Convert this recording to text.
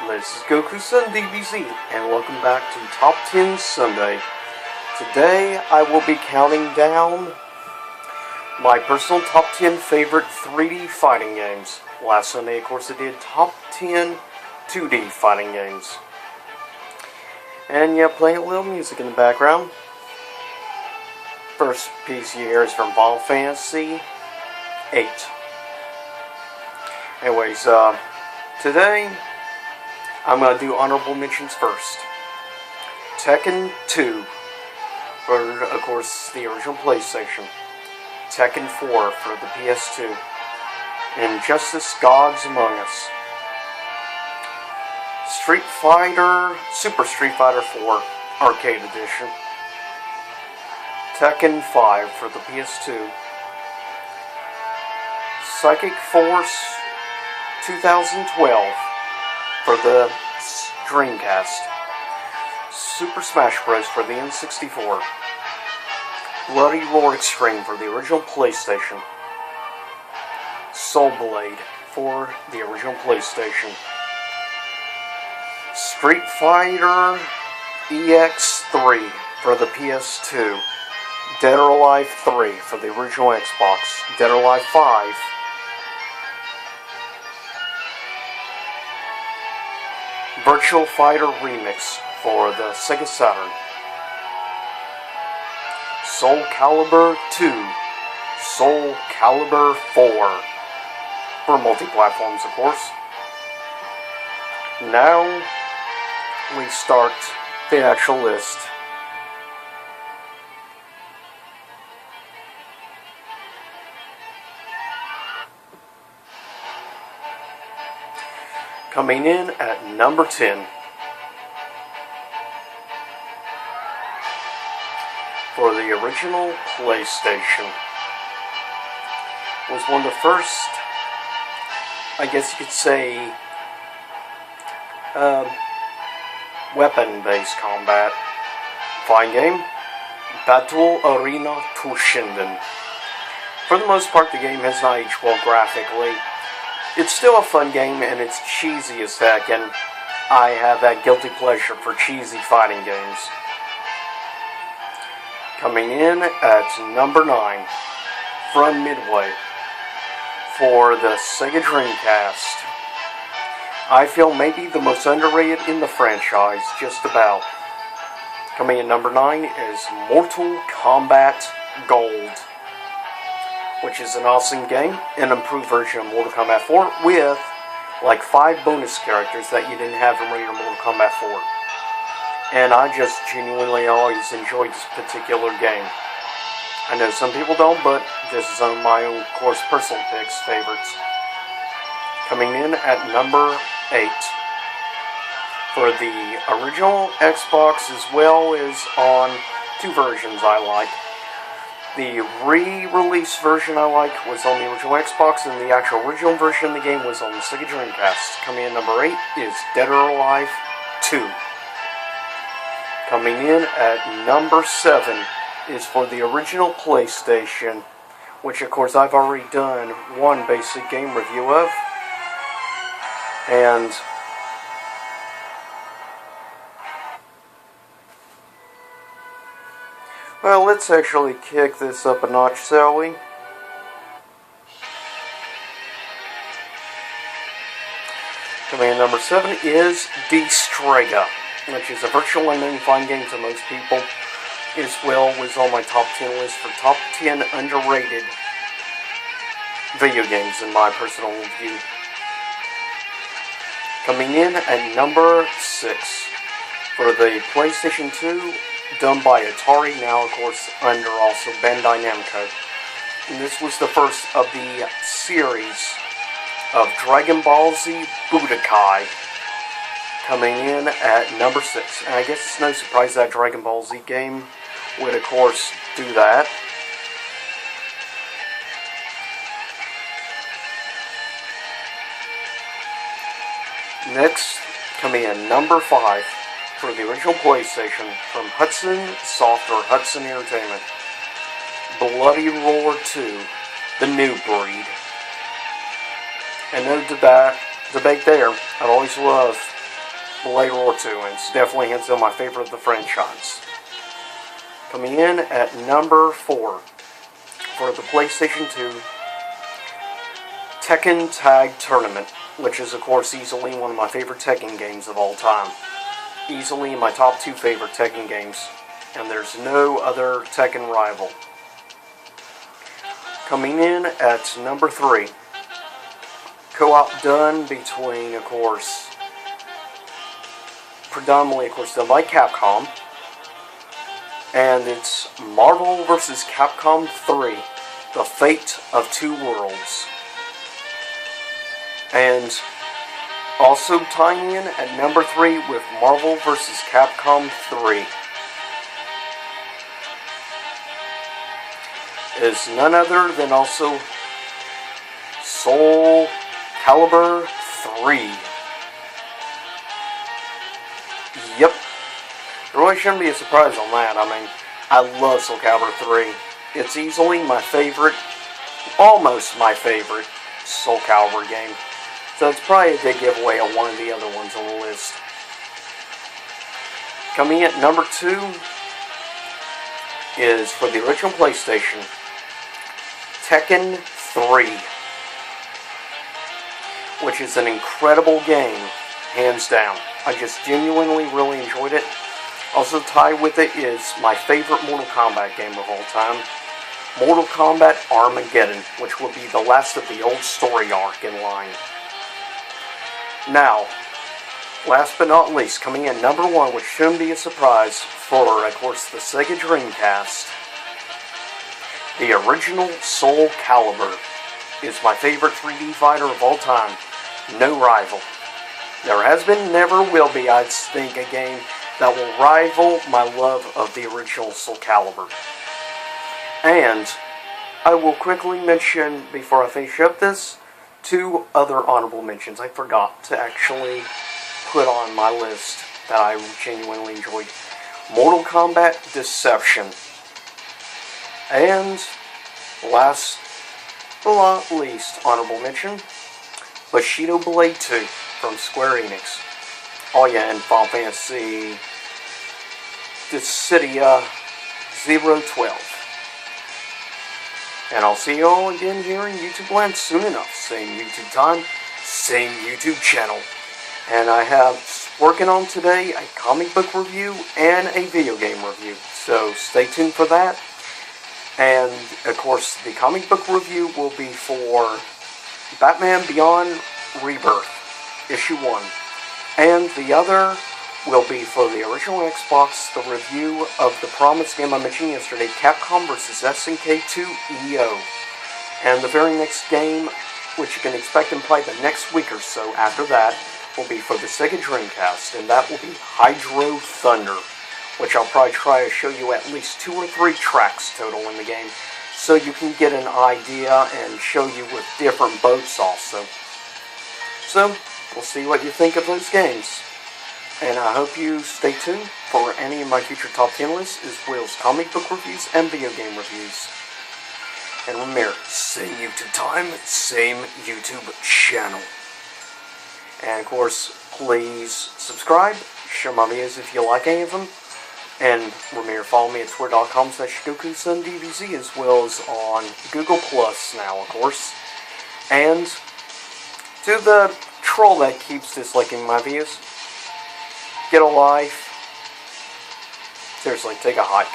This is Goku-san DBZ, and welcome back to Top 10 Sunday. Today, I will be counting down my personal top 10 favorite 3D fighting games. Last Sunday, of course, I did top 10 2D fighting games. And yeah, playing a little music in the background. First piece you hear is from Final Fantasy VIII. Anyways, today, I'm going to do honorable mentions first. Tekken 2, for, of course, the original PlayStation. Tekken 4 for the PS2. Injustice Gods Among Us. Super Street Fighter 4 Arcade Edition. Tekken 5 for the PS2. Psychic Force 2012 for the Dreamcast. Super Smash Bros. For the N64. Bloody Roar Extreme for the original PlayStation. Soul Blade for the original PlayStation. Street Fighter EX3 for the PS2. Dead or Alive 3 for the original Xbox. Dead or Alive 5 Virtual Fighter Remix for the Sega Saturn. Soul Calibur 2, Soul Calibur 4 for multi-platforms, of course. Now we start the actual list. Coming in at number 10 for the original PlayStation, was one of the first, I guess you could say, weapon-based combat fighting game, Battle Arena Toshinden. For the most part, the game has not aged well graphically. It's still a fun game, and it's cheesy as heck, and I have that guilty pleasure for cheesy fighting games. Coming in at number 9, from Midway, for the Sega Dreamcast. I feel maybe the most underrated in the franchise, just about. Coming in number 9 is Mortal Kombat Gold, which is an awesome game, an improved version of Mortal Kombat 4 with like 5 bonus characters that you didn't have in regular Mortal Kombat 4. And I just genuinely always enjoyed this particular game. I know some people don't, but this is on my own, of course, personal picks, favorites. Coming in at number 8 for the original Xbox, as well as on 2 versions I like. The re-release version I like was on the original Xbox, and the actual original version of the game was on the Sega Dreamcast. Coming in number 8 is Dead or Alive 2. Coming in at number 7 is for the original PlayStation, which of course I've already done one basic game review of. And well, let's actually kick this up a notch, shall we? Coming in number 7 is Destrega, which is a virtual unknown fighting game to most people. As well was on my top 10 list for top 10 underrated video games in my personal review. Coming in at number 6 for the PlayStation 2, done by Atari, now of course under also Bandai Namco. And this was the first of the series of Dragon Ball Z Budokai, coming in at number 6. And I guess it's no surprise that Dragon Ball Z game would of course do that. Next, coming in number 5 for the original PlayStation from Hudson Soft or Hudson Entertainment, Bloody Roar 2, The New Breed. And no debate there. I've always loved Blade Roar 2, and it's definitely hands down my favorite of the franchise. Coming in at number 4 for the PlayStation 2, Tekken Tag Tournament, which is of course easily one of my favorite Tekken games of all time. Easily my top 2 favorite Tekken games, and there's no other Tekken rival. Coming in at number 3, co-op done between, of course, predominantly, of course, done by Capcom, and it's Marvel vs. Capcom 3, The Fate of Two Worlds. And also tying in at number 3 with Marvel vs. Capcom 3 is none other than also Soul Calibur 3. Yep. There really shouldn't be a surprise on that. I mean, I love Soul Calibur 3. It's easily my favorite, almost my favorite, Soul Calibur game. So it's probably a big giveaway on one of the other ones on the list. Coming in at number 2 is for the original PlayStation, Tekken 3, which is an incredible game, hands down. I just genuinely really enjoyed it. Also tied with it is my favorite Mortal Kombat game of all time, Mortal Kombat Armageddon, which will be the last of the old story arc in line. Now, last but not least, coming in number 1, which shouldn't be a surprise, for, of course, the Sega Dreamcast, the original Soul Calibur is my favorite 3D fighter of all time. No rival. There has been, never will be, I think, a game that will rival my love of the original Soul Calibur. And I will quickly mention, before I finish up this, 2 other honorable mentions I forgot to actually put on my list that I genuinely enjoyed. Mortal Kombat Deception. And last but not least, honorable mention, Bushido Blade 2 from Square Enix. Oh yeah, and Final Fantasy Dissidia 012. And I'll see you all again here in YouTube land soon enough. Same YouTube time, same YouTube channel. And I have working on today a comic book review and a video game review. So stay tuned for that. And of course the comic book review will be for Batman Beyond Rebirth, issue 1. And the other will be for the original Xbox, the review of the promised game I mentioned yesterday, Capcom vs. SNK 2 EO. And the very next game, which you can expect in probably the next week or so after that, will be for the Sega Dreamcast, and that will be Hydro Thunder, which I'll probably try to show you at least 2 or 3 tracks total in the game, so you can get an idea and show you with different boats also. So, we'll see what you think of those games. And I hope you stay tuned for any of my future top 10 lists, as well as comic book reviews and video game reviews. And remember, same YouTube time, same YouTube channel. And of course, please subscribe, share my videos if you like any of them. And remember, follow me at twitter.com/GokuSunDBZ, as well as on Google Plus now, of course. And to the troll that keeps disliking my videos, get a life. Seriously, take a hike.